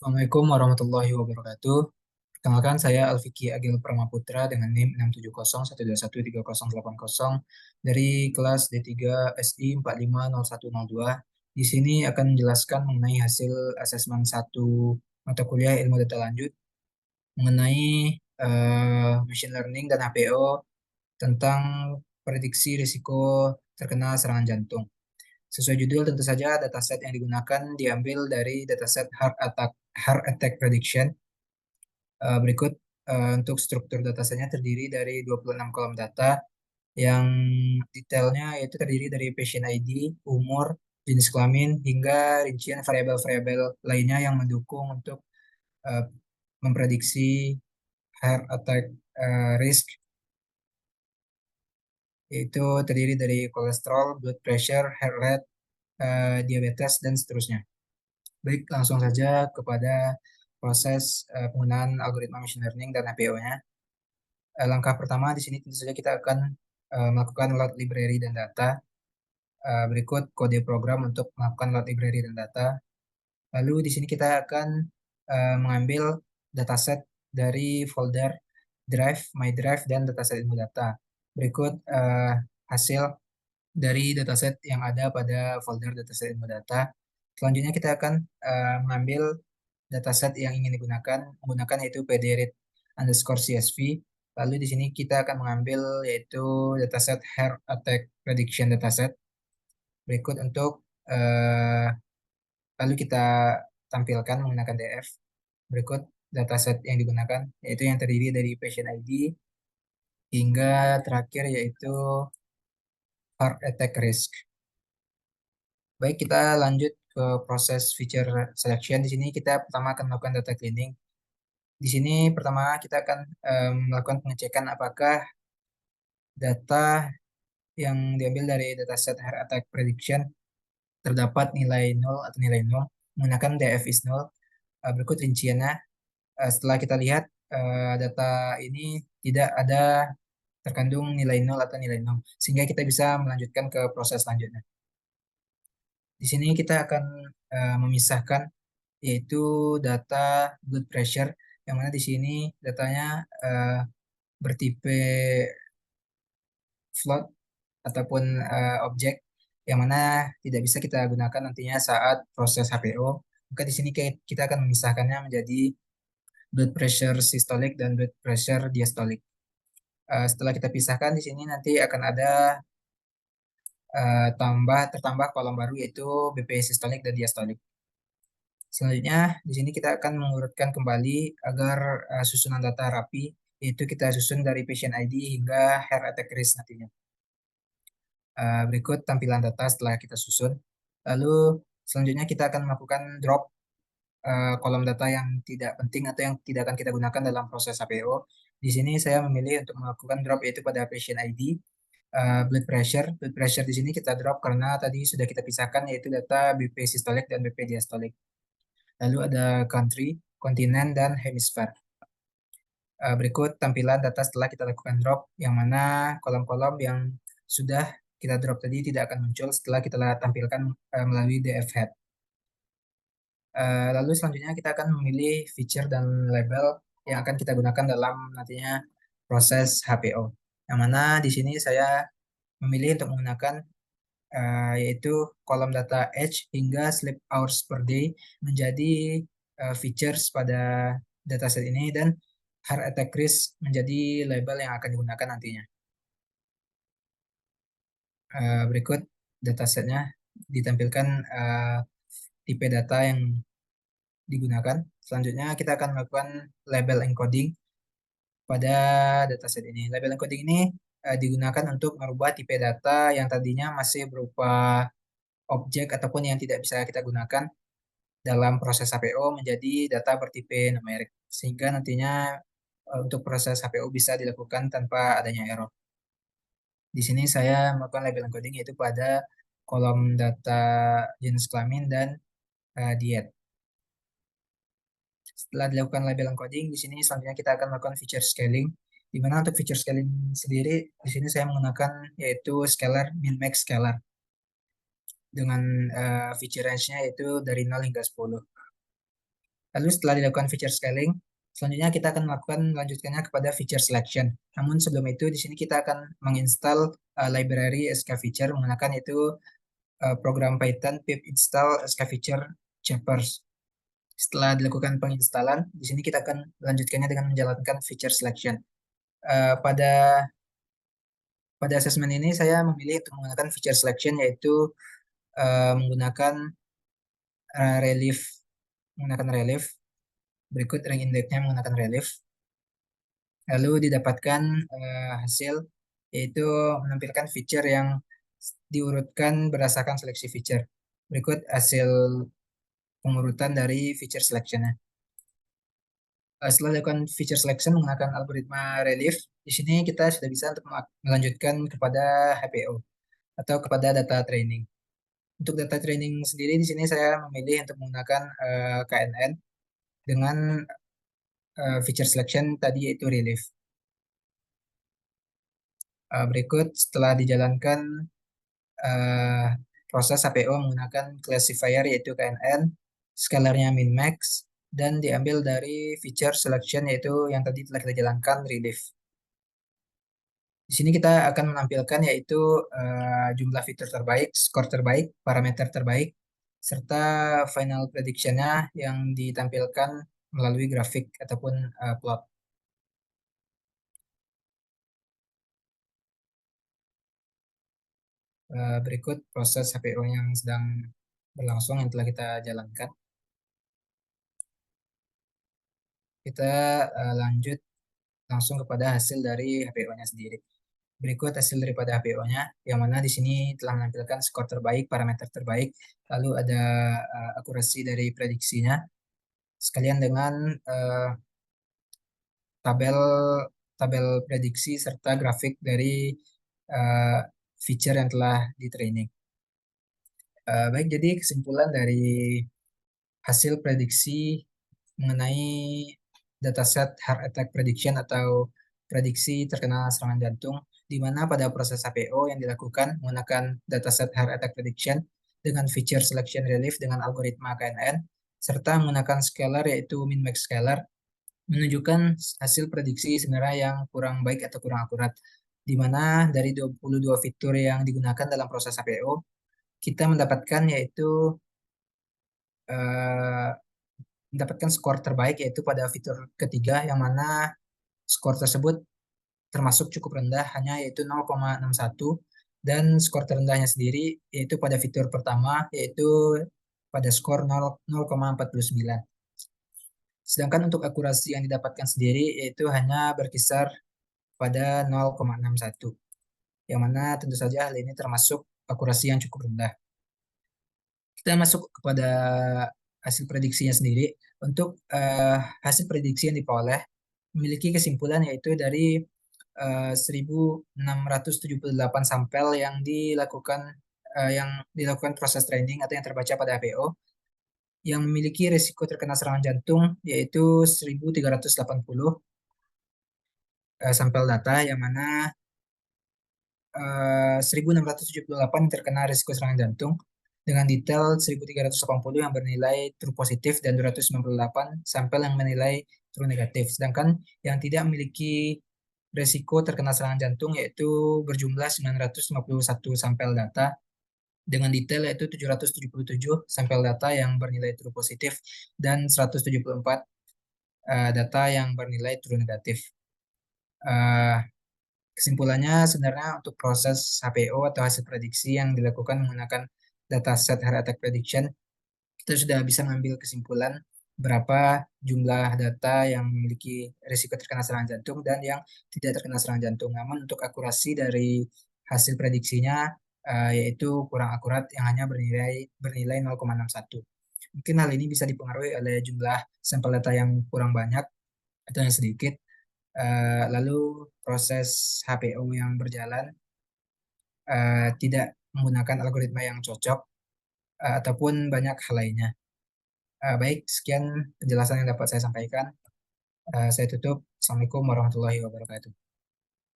Assalamualaikum warahmatullahi wabarakatuh. Perkenalkan saya Alfiki Agil Pramaputra dengan NIM 67012130880 dari kelas D3 SI 450102. Di sini akan menjelaskan mengenai hasil asesmen 1 mata kuliah ilmu data lanjut mengenai machine learning dan HPO tentang prediksi risiko terkena serangan jantung. Sesuai judul, tentu saja dataset yang digunakan diambil dari dataset Heart Attack Prediction. Berikut untuk struktur datasetnya terdiri dari 26 kolom data yang detailnya yaitu terdiri dari patient ID, umur, jenis kelamin, hingga rincian variabel-variabel lainnya yang mendukung untuk uh, memprediksi heart attack risk, yaitu terdiri dari kolesterol, blood pressure, heart rate, diabetes, dan seterusnya. Baik, langsung saja kepada proses penggunaan algoritma machine learning dan APO-nya. Langkah pertama di sini tentu saja kita akan melakukan load library dan data. Berikut kode program untuk melakukan load library dan data. Lalu di sini kita akan mengambil dataset dari folder Drive, My Drive, dan dataset ilmu data. Berikut hasil dari dataset yang ada pada folder dataset ilmu data. Selanjutnya kita akan mengambil dataset yang ingin digunakan, menggunakan yaitu pdread_csv. Lalu di sini kita akan mengambil yaitu dataset Heart Attack Prediction dataset. Berikut untuk lalu kita tampilkan menggunakan DF. Berikut dataset yang digunakan yaitu yang terdiri dari patient ID hingga terakhir yaitu heart attack risk. Baik, kita lanjut ke proses feature selection. Di sini kita pertama akan melakukan data cleaning. Di sini pertama kita akan melakukan pengecekan apakah data yang diambil dari dataset heart attack prediction terdapat nilai 0 atau nilai 0 menggunakan df is 0. Berikut rinciannya. Setelah kita lihat data ini tidak ada terkandung nilai 0 atau nilai 0, sehingga kita bisa melanjutkan ke proses selanjutnya. Di sini kita akan memisahkan yaitu data blood pressure, yang mana di sini datanya bertipe float ataupun objek yang mana tidak bisa kita gunakan nantinya saat proses HPO. Maka di sini kita akan memisahkannya menjadi blood pressure systolic dan blood pressure diastolic. Setelah kita pisahkan di sini nanti akan ada tertambah kolom baru yaitu BP systolic dan diastolic. Selanjutnya di sini kita akan mengurutkan kembali agar susunan data rapi, yaitu kita susun dari patient ID hingga heart attack risk nantinya. Berikut tampilan data setelah kita susun. Lalu selanjutnya kita akan melakukan drop kolom data yang tidak penting atau yang tidak akan kita gunakan dalam proses HPO. Di sini saya memilih untuk melakukan drop yaitu pada patient ID, blood pressure. Blood pressure di sini kita drop karena tadi sudah kita pisahkan yaitu data BP systolic dan BP diastolic. Lalu ada country, kontinen, dan hemisfer. Berikut tampilan data setelah kita lakukan drop, yang mana kolom-kolom yang sudah kita drop tadi tidak akan muncul setelah kita tampilkan melalui DF head. Lalu selanjutnya kita akan memilih feature dan label yang akan kita gunakan dalam nantinya proses HPO. Yang mana di sini saya memilih untuk menggunakan yaitu kolom data age hingga sleep hours per day menjadi features pada dataset ini, dan heart attack risk menjadi label yang akan digunakan nantinya. Berikut datasetnya ditampilkan tipe data yang digunakan. Selanjutnya kita akan melakukan label encoding pada dataset ini. Label encoding ini digunakan untuk merubah tipe data yang tadinya masih berupa objek ataupun yang tidak bisa kita gunakan dalam proses HPO menjadi data bertipe numerik, sehingga nantinya untuk proses HPO bisa dilakukan tanpa adanya error. Di sini saya melakukan label encoding yaitu pada kolom data jenis kelamin dan diet. Setelah dilakukan label encoding, di sini selanjutnya kita akan melakukan feature scaling. Di mana untuk feature scaling sendiri, di sini saya menggunakan yaitu scalar min-max scalar dengan feature range-nya yaitu dari 0 hingga 10. Lalu setelah dilakukan feature scaling, selanjutnya kita akan melakukan melanjutkannya kepada feature selection. Namun sebelum itu di sini kita akan menginstal library SK feature menggunakan itu program Python pip install SK feature Shapers. Setelah dilakukan penginstalan, di sini kita akan melanjutkannya dengan menjalankan feature selection. Pada asesmen ini saya memilih untuk menggunakan feature selection yaitu menggunakan relief berikut rank index-nya menggunakan relief, lalu didapatkan hasil yaitu menampilkan feature yang diurutkan berdasarkan seleksi feature. Berikut hasil pengurutan dari feature selection-nya. Setelah dilakukan feature selection menggunakan algoritma relief, di sini kita sudah bisa untuk melanjutkan kepada HPO atau kepada data training. Untuk data training sendiri di sini saya memilih untuk menggunakan KNN dengan feature selection tadi yaitu relief. Berikut setelah dijalankan uh, proses HPO menggunakan classifier yaitu KNN, scalarnya min max, dan diambil dari feature selection yaitu yang tadi telah kita jalankan relief. Di sini kita akan menampilkan yaitu jumlah fitur terbaik, skor terbaik, parameter terbaik, serta final prediction-nya yang ditampilkan melalui grafik ataupun plot. Berikut proses HPO yang sedang berlangsung yang telah kita jalankan. Kita lanjut langsung kepada hasil dari HPO-nya sendiri. Berikut hasil daripada HPO-nya, yang mana di sini telah menampilkan skor terbaik, parameter terbaik, lalu ada akurasi dari prediksinya, sekalian dengan tabel tabel prediksi serta grafik dari uh, feature yang telah di training. Baik, jadi kesimpulan dari hasil prediksi mengenai dataset heart attack prediction atau prediksi terkena serangan jantung, di mana pada proses HPO yang dilakukan menggunakan dataset heart attack prediction dengan feature selection relief dengan algoritma KNN, serta menggunakan scalar yaitu min-max scalar, menunjukkan hasil prediksi sebenarnya yang kurang baik atau kurang akurat, di mana dari 22 fitur yang digunakan dalam proses HPO, kita mendapatkan yaitu eh, mendapatkan skor terbaik yaitu pada fitur ketiga yang mana skor tersebut termasuk cukup rendah hanya yaitu 0,61 dan skor terendahnya sendiri yaitu pada fitur pertama yaitu pada skor 0,49. Sedangkan untuk akurasi yang didapatkan sendiri yaitu hanya berkisar pada 0,61 yang mana tentu saja hal ini termasuk akurasi yang cukup rendah. Kita masuk kepada hasil prediksinya sendiri. Untuk hasil prediksi yang diperoleh memiliki kesimpulan yaitu dari 1.678 sampel yang dilakukan proses training atau yang terbaca pada HPO yang memiliki risiko terkena serangan jantung yaitu 1.380 sampel data yang mana 1.678 terkena risiko serangan jantung dengan detail 1.380 yang bernilai true positif dan 298 sampel yang menilai true negatif. Sedangkan yang tidak memiliki risiko terkena serangan jantung yaitu berjumlah 951 sampel data dengan detail yaitu 777 sampel data yang bernilai true positif dan 174 data yang bernilai true negatif. Uh, Kesimpulannya sebenarnya untuk proses HPO atau hasil prediksi yang dilakukan menggunakan dataset heart attack prediction, kita sudah bisa mengambil kesimpulan berapa jumlah data yang memiliki risiko terkena serangan jantung dan yang tidak terkena serangan jantung. Namun untuk akurasi dari hasil prediksinya yaitu kurang akurat yang hanya bernilai 0,61. Mungkin hal ini bisa dipengaruhi oleh jumlah sampel data yang kurang banyak atau yang sedikit. Lalu proses HPO yang berjalan tidak menggunakan algoritma yang cocok ataupun banyak hal lainnya. Baik, sekian penjelasan yang dapat saya sampaikan. Saya tutup. Assalamualaikum warahmatullahi wabarakatuh.